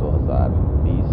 2020,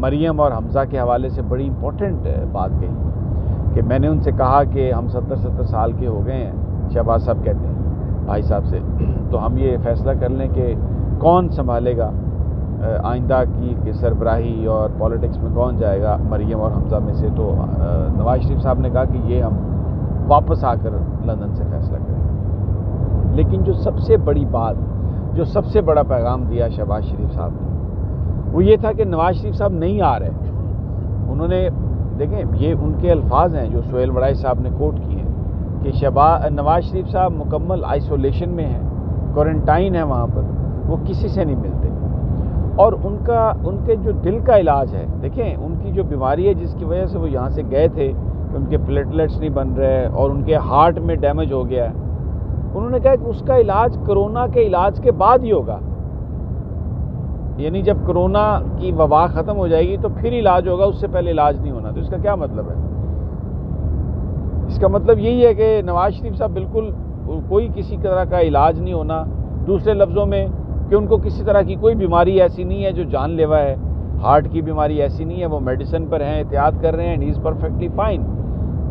مریم اور حمزہ کے حوالے سے بڑی امپورٹنٹ بات کہی کہ میں نے ان سے کہا کہ ہم 70 سال کے ہو گئے ہیں، شہباز صاحب کہتے ہیں بھائی صاحب سے، تو ہم یہ فیصلہ کر لیں کہ کون سنبھالے گا آئندہ کی سربراہی اور پولیٹکس میں کون جائے گا مریم اور حمزہ میں سے. تو نواز شریف صاحب نے کہا کہ یہ ہم واپس آ کر لندن سے فیصلہ کریں گے. لیکن جو سب سے بڑی بات، جو سب سے بڑا پیغام دیا شہباز شریف صاحب نے، وہ یہ تھا کہ نواز شریف صاحب نہیں آ رہے. انہوں نے دیکھیں، یہ ان کے الفاظ ہیں جو سہیل وڑائی صاحب نے کوٹ کیے ہیں کہ نواز شریف صاحب مکمل آئسولیشن میں ہیں، کوارنٹائن ہے وہاں پر، وہ کسی سے نہیں ملتے. اور ان کے جو دل کا علاج ہے، دیکھیں ان کی جو بیماری ہے جس کی وجہ سے وہ یہاں سے گئے تھے کہ ان کے پلیٹلیٹس نہیں بن رہے اور ان کے ہارٹ میں ڈیمیج ہو گیا ہے، انہوں نے کہا کہ اس کا علاج کرونا کے علاج کے بعد ہی ہوگا. یعنی جب کرونا کی وبا ختم ہو جائے گی تو پھر علاج ہوگا، اس سے پہلے علاج نہیں ہونا. تو اس کا کیا مطلب ہے؟ اس کا مطلب یہی ہے کہ نواز شریف صاحب بالکل کوئی کسی طرح کا علاج نہیں ہونا. دوسرے لفظوں میں کہ ان کو کسی طرح کی کوئی بیماری ایسی نہیں ہے جو جان لیوا ہے، ہارٹ کی بیماری ایسی نہیں ہے، وہ میڈیسن پر ہیں، احتیاط کر رہے ہیں، and he is perfectly fine.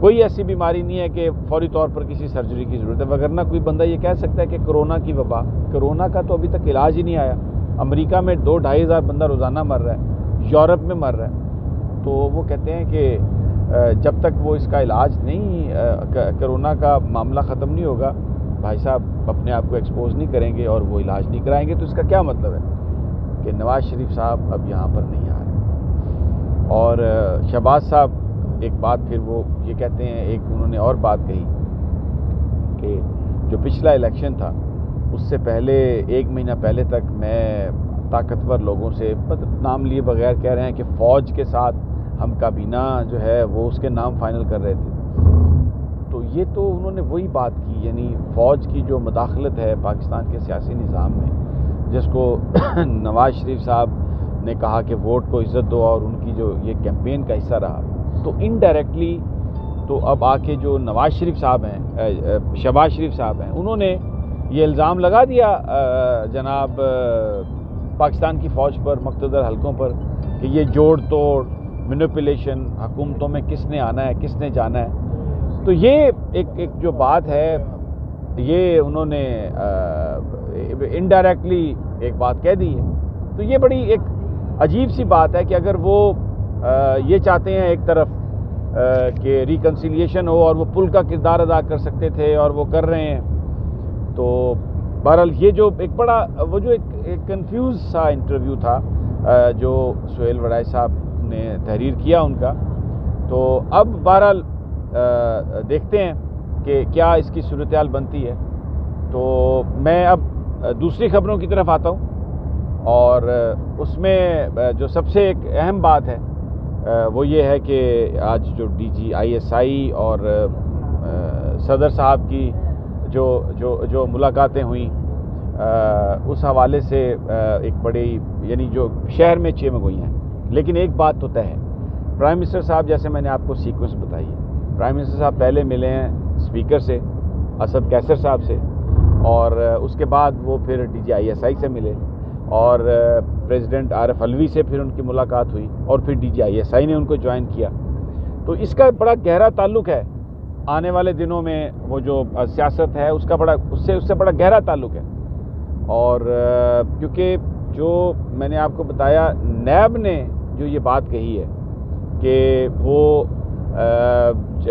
کوئی ایسی بیماری نہیں ہے کہ فوری طور پر کسی سرجری کی ضرورت ہے. وگرنہ کوئی بندہ یہ کہہ سکتا ہے کہ کرونا کی وبا، کرونا کا تو ابھی تک علاج ہی نہیں آیا. امریکہ میں 2-2.5 ہزار بندہ روزانہ مر رہا ہے، یورپ میں مر رہا ہے. تو وہ کہتے ہیں کہ جب تک وہ اس کا علاج نہیں، کرونا کا معاملہ ختم نہیں ہوگا، بھائی صاحب اپنے آپ کو ایکسپوز نہیں کریں گے اور وہ علاج نہیں کرائیں گے. تو اس کا کیا مطلب ہے کہ نواز شریف صاحب اب یہاں پر نہیں آ رہے. اور شہباز صاحب ایک بات پھر وہ یہ کہتے ہیں، ایک انہوں نے اور بات کہی کہ جو پچھلا الیکشن تھا اس سے پہلے 1 مہینہ پہلے تک میں طاقتور لوگوں سے، مطلب نام لیے بغیر کہہ رہے ہیں کہ فوج کے ساتھ ہم کابینہ جو ہے وہ اس کے نام فائنل کر رہے تھے. تو یہ تو انہوں نے وہی بات کی، یعنی فوج کی جو مداخلت ہے پاکستان کے سیاسی نظام میں، جس کو نواز شریف صاحب نے کہا کہ ووٹ کو عزت دو اور ان کی جو یہ کیمپین کا حصہ رہا، تو انڈائریکٹلی تو اب آ کے جو نواز شریف صاحب ہیں، شہباز شریف صاحب ہیں، انہوں نے یہ الزام لگا دیا جناب پاکستان کی فوج پر، مقتدر حلقوں پر، کہ یہ جوڑ توڑ، مینیپولیشن، حکومتوں میں کس نے آنا ہے، کس نے جانا ہے. تو یہ ایک جو بات ہے، یہ انہوں نے انڈائریکٹلی ایک بات کہہ دی ہے. تو یہ بڑی ایک عجیب سی بات ہے کہ اگر وہ یہ چاہتے ہیں ایک طرف کہ ریکنسیلیشن ہو اور وہ پل کا کردار ادا کر سکتے تھے اور وہ کر رہے ہیں، تو بہرحال یہ جو ایک بڑا وہ جو ایک کنفیوز سا انٹرویو تھا جو سہیل وڑائی صاحب نے تحریر کیا ان کا. تو اب بہرحال دیکھتے ہیں کہ کیا اس کی صورتحال بنتی ہے. تو میں اب دوسری خبروں کی طرف آتا ہوں، اور اس میں جو سب سے ایک اہم بات ہے وہ یہ ہے کہ آج جو DGISI اور صدر صاحب کی جو ملاقاتیں ہوئیں، اس حوالے سے ایک بڑی، یعنی جو شہر میں چیمگوئی ہیں. لیکن ایک بات تو طے ہے، پرائم منسٹر صاحب، جیسے میں نے آپ کو سیکوینس بتائی ہے، پرائم منسٹر صاحب پہلے ملے ہیں اسپیکر سے، اسد کیسر صاحب سے، اور اس کے بعد وہ پھر DGISI سے ملے، اور پریزیڈنٹ عارف علوی سے پھر ان کی ملاقات ہوئی، اور پھر DGISI نے ان کو جوائن کیا. تو اس کا بڑا گہرا تعلق ہے آنے والے دنوں میں، وہ جو سیاست ہے اس کا اس سے بڑا گہرا تعلق ہے. اور کیونکہ جو میں نے آپ کو بتایا، نیب نے جو یہ بات کہی ہے کہ وہ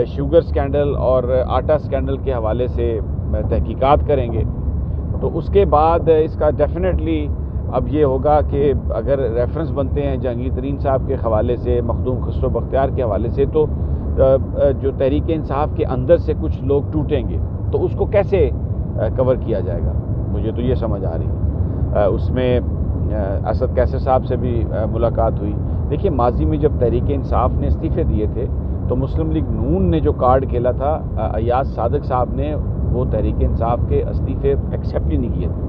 شوگر سکینڈل اور آٹا سکینڈل کے حوالے سے تحقیقات کریں گے، تو اس کے بعد اس کا ڈیفینیٹلی اب یہ ہوگا کہ اگر ریفرنس بنتے ہیں جہانگیر ترین صاحب کے حوالے سے، مخدوم خسرو بختیار کے حوالے سے، تو جو تحریک انصاف کے اندر سے کچھ لوگ ٹوٹیں گے، تو اس کو کیسے کور کیا جائے گا، مجھے تو یہ سمجھ آ رہی ہے. اس میں اسد کیسر صاحب سے بھی ملاقات ہوئی. دیکھیے، ماضی میں جب تحریک انصاف نے استعفے دیے تھے تو مسلم لیگ نون نے جو کارڈ کھیلا تھا، ایاز صادق صاحب نے وہ تحریک انصاف کے استعفے ایکسیپٹ ہی نہیں کیے تھے.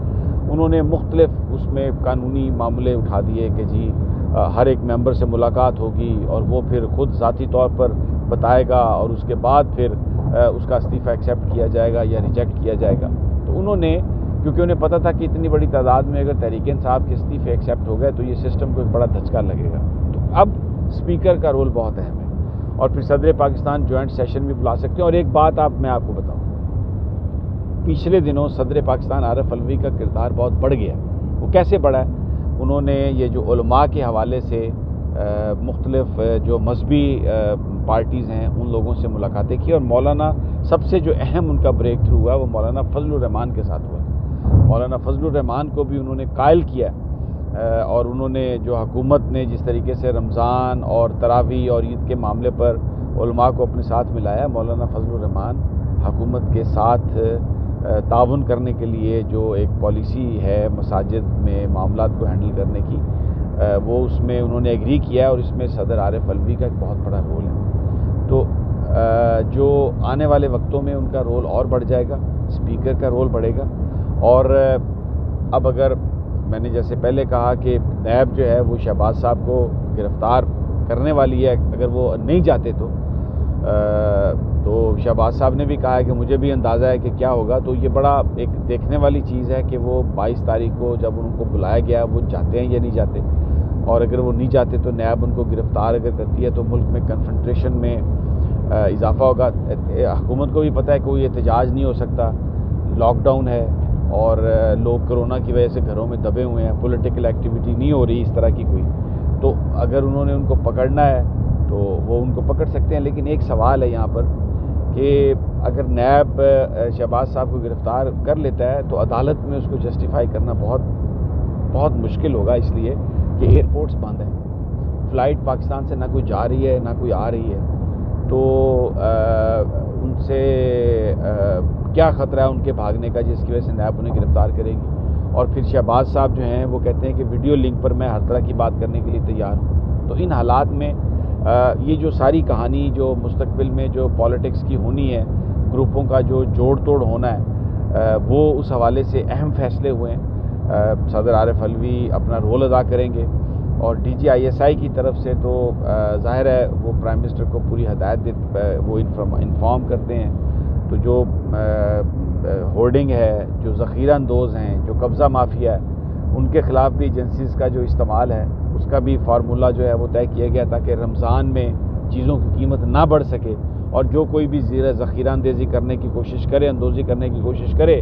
انہوں نے مختلف اس میں قانونی معاملے اٹھا دیے کہ جی ہر ایک ممبر سے ملاقات ہوگی اور وہ پھر خود ذاتی طور پر بتائے گا، اور اس کے بعد پھر اس کا استعفی ایکسیپٹ کیا جائے گا یا ریجیکٹ کیا جائے گا. تو انہوں نے، کیونکہ انہیں پتہ تھا کہ اتنی بڑی تعداد میں اگر تحریک انصاف کے استعفے ایکسیپٹ ہو گئے تو یہ سسٹم کو ایک بڑا دھچکا لگے گا، اب اسپیکر کا رول بہت اہم ہے، اور پھر صدر پاکستان جوائنٹ سیشن بھی بلا سکتے ہیں۔ اور ایک بات میں آپ کو بتاؤں، پچھلے دنوں صدر پاکستان عارف علوی کا کردار بہت بڑھ گیا۔ وہ کیسے بڑھا ہے؟ انہوں نے یہ جو علماء کے حوالے سے مختلف جو مذہبی پارٹیز ہیں ان لوگوں سے ملاقاتیں کی، اور مولانا سب سے جو اہم ان کا بریک تھرو ہوا وہ مولانا فضل الرحمان کے ساتھ ہوا۔ مولانا فضل الرحمان کو بھی انہوں نے قائل کیا، اور انہوں نے جو حکومت نے جس طریقے سے رمضان اور تراویح اور عید کے معاملے پر علماء کو اپنے ساتھ ملایا، مولانا فضل الرحمان حکومت کے ساتھ تعاون کرنے کے لیے جو ایک پالیسی ہے مساجد میں معاملات کو ہینڈل کرنے کی، وہ اس میں انہوں نے ایگری کیا ہے، اور اس میں صدر عارف علوی کا ایک بہت بڑا رول ہے۔ تو جو آنے والے وقتوں میں ان کا رول اور بڑھ جائے گا، اسپیکر کا رول بڑھے گا۔ اور اب اگر میں نے جیسے پہلے کہا کہ نیب جو ہے وہ شہباز صاحب کو گرفتار کرنے والی ہے، اگر وہ نہیں جاتے تو شہباز صاحب نے بھی کہا ہے کہ مجھے بھی اندازہ ہے کہ کیا ہوگا۔ تو یہ بڑا ایک دیکھنے والی چیز ہے کہ وہ 22 تاریخ کو جب ان کو بلایا گیا وہ جاتے ہیں یا نہیں جاتے، اور اگر وہ نہیں جاتے تو نیب ان کو گرفتار اگر کرتی ہے تو ملک میں کنفرنٹریشن میں اضافہ ہوگا۔ حکومت کو بھی پتہ ہے کہ کوئی احتجاج نہیں ہو سکتا، لاک ڈاؤن ہے، اور لوگ کرونا کی وجہ سے گھروں میں دبے ہوئے ہیں، پولیٹیکل ایکٹیویٹی نہیں ہو رہی اس طرح کی کوئی۔ تو اگر انہوں نے ان کو پکڑنا ہے تو وہ ان کو پکڑ سکتے ہیں، لیکن ایک سوال ہے یہاں پر کہ اگر نیب شہباز صاحب کو گرفتار کر لیتا ہے تو عدالت میں اس کو جسٹیفائی کرنا بہت بہت مشکل ہوگا، اس لیے کہ ایئرپورٹس بند ہیں، فلائٹ پاکستان سے نہ کوئی جا رہی ہے نہ کوئی آ رہی ہے۔ تو ان سے کیا خطرہ ہے ان کے بھاگنے کا، جس کی وجہ سے نیب انہیں گرفتار کرے گی۔ اور پھر شہباز صاحب جو ہیں وہ کہتے ہیں کہ ویڈیو لنک پر میں ہر طرح کی بات کرنے کے لیے تیار ہوں۔ تو ان حالات میں یہ جو ساری کہانی جو مستقبل میں جو پالیٹکس کی ہونی ہے، گروپوں کا جو جوڑ توڑ ہونا ہے، وہ اس حوالے سے اہم فیصلے ہوئے ہیں۔ صدر عارف علوی اپنا رول ادا کریں گے، اور D G I S I کی طرف سے تو ظاہر ہے وہ پرائم منسٹر کو پوری ہدایت وہ انفارم کرتے ہیں۔ تو جو ہورڈنگ ہے، جو ذخیرہ اندوز ہیں، جو قبضہ مافیا ہے، ان کے خلاف بھی ایجنسیز کا جو استعمال ہے اس کا بھی فارمولہ جو ہے وہ طے کیا گیا تاکہ رمضان میں چیزوں کی قیمت نہ بڑھ سکے، اور جو کوئی بھی ذخیرہ اندوزی کرنے کی کوشش کرے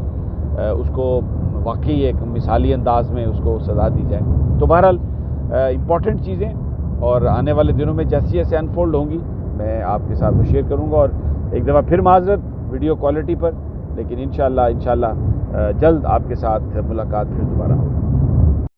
اس کو واقعی ایک مثالی انداز میں اس کو سزا دی جائے۔ تو بہرحال امپورٹنٹ چیزیں، اور آنے والے دنوں میں جیسے جیسے انفولڈ ہوں گی میں آپ کے ساتھ وہ شیئر کروں گا۔ اور ایک دفعہ پھر معذرت ویڈیو کوالٹی پر، لیکن انشاءاللہ جلد آپ کے ساتھ ملاقات پھر دوبارہ ہوگی۔